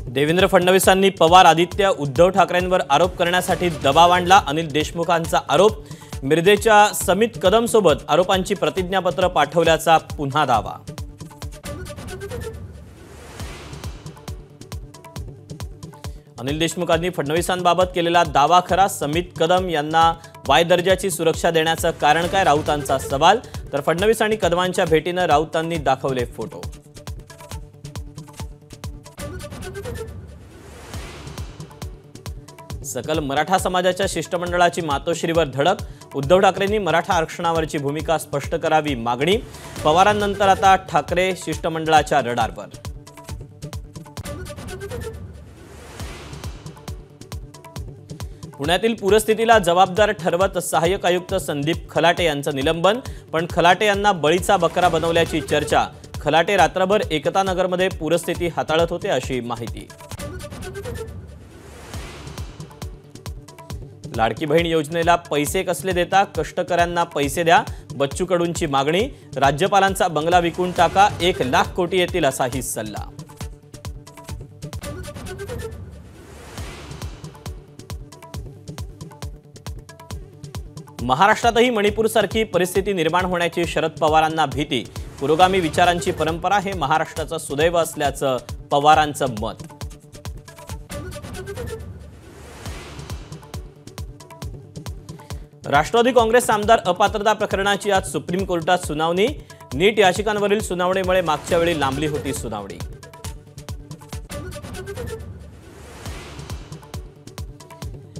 देवेंद्र फडणवीसांनी पवार आदित्य उद्धव ठाकरेंवर आरोप करण्यासाठी दबाव आणला। अनिल देशमुखांचा आरोप। मिरजेच्या समित कदम सोबत आरोपांची प्रतिज्ञापत्र पाठवल्याचा पुन्हा दावा। अनिल देशमुखांनी फडणवीसांबाबत केलेला दावा खरा। समित कदम यांना वाय दर्जाची सुरक्षा देण्याचं कारण काय, राऊतांचा सवाल। तर फडणवीस आणि कदमांच्या भेटीनं राऊतांनी दाखवले फोटो। सकल मराठा समाजाच्या शिष्टमंडळाची मातोश्रीवर धडक। उद्धव ठाकरेंनी मराठा आरक्षणावरची भूमिका स्पष्ट करावी मागणी। पवारांनंतर आता ठाकरे शिष्टमंडळाच्या रडारवर। पुण्यातील पूरस्थितीला जबाबदार ठरवत सहाय्यक आयुक्त संदीप खलाटे यांचं निलंबन। पण खलाटे यांना बळीचा बकरा बनवल्याची चर्चा। खलाटे रात्रभर एकता नगरमध्ये पूरस्थिती हाताळत होते अशी माहिती। लाडकी बहीण योजनेला पैसे कसले देता, कष्टकऱ्यांना पैसे द्या, बच्चू कडूंची मागणी। राज्यपालांचा बंगला विकून टाका, 1 लाख कोटी येतील असाही सल्ला। महाराष्ट्रातही मणिपूरसारखी परिस्थिती निर्माण होण्याची शरद पवारांना भीती। पुरोगामी विचारांची परंपरा हे महाराष्ट्राचं सुदैव असल्याचं पवारांचं मत। राष्ट्रवादी काँग्रेस आमदार अपात्रता प्रकरणाची आज सुप्रीम कोर्टात सुनावणी। नीट याचिकांवरील सुनावणीमुळे मागच्या वेळी लांबली होती सुनावणी।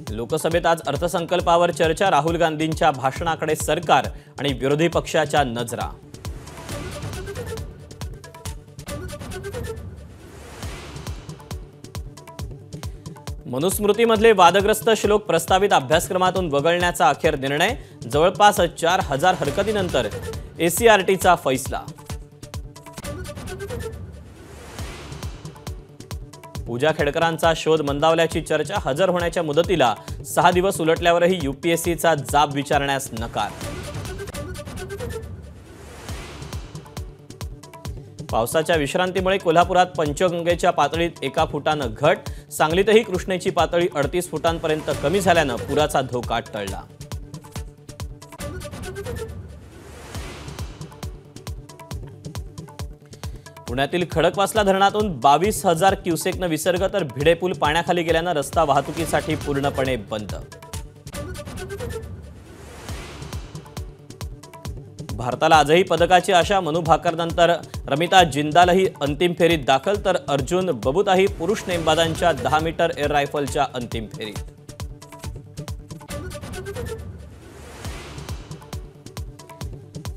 लोकसभेत आज अर्थसंकल्पावर चर्चा। राहुल गांधींच्या भाषणाकडे सरकार आणि विरोधी पक्षाच्या नजरा। मनुस्मृतीमधले वादग्रस्त श्लोक प्रस्तावित अभ्यासक्रमातून वगळण्याचा अखेर निर्णय। जवळपास 4000 हरकतीनंतर एसीआरटीचा फैसला। पूजा खेडकरांचा शोध मंदावल्याची चर्चा। हजर होण्याच्या मुदतीला 6 दिवस उलटल्यावरही यूपीएससीचा जाब विचारण्यास नकार। पावसाच्या विश्रांतीमुळे कोल्हापुरात पंचगंगेच्या पातळीत 1 फुटानं घट। सांगलीतही कृष्णेची पातळी 38 फुटांपर्यंत कमी झाल्यानं पुराचा धोका टळला। पुण्यातील खडकवासला धरणातून 22,000 क्युसेकनं विसर्ग, तर भिडे पूल पाण्याखाली गेल्यानं रस्ता वाहतुकीसाठी पूर्णपणे बंद। भारताला आजही पदकाची आशा। मनू भाकरनंतर रमिता जिंदालही अंतिम फेरीत दाखल, तर अर्जुन बबूताही पुरुष नेमबाजांच्या 10 मीटर एअर रायफलच्या अंतिम फेरीत।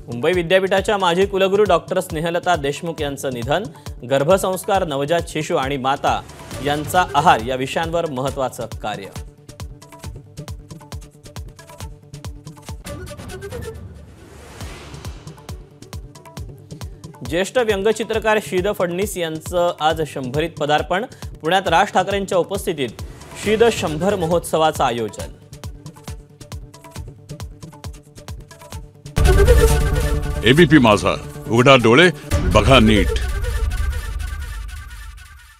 मुंबई विद्यापीठाच्या माजी कुलगुरू डॉक्टर स्नेहलता देशमुख यांचं निधन। गर्भसंस्कार, नवजात शिशु आणि माता यांचा आहार या विषयांवर महत्त्वाचं कार्य। ज्येष्ठ व्यंगचित्रकार शीद फडणीस यांचं आज 100रीत पदार्पण। पुण्यात राज ठाकरेंच्या उपस्थितीत शीद 100 महोत्सवाचं आयोजन। एबीपी माझा, उघडा डोळे बघा नीट।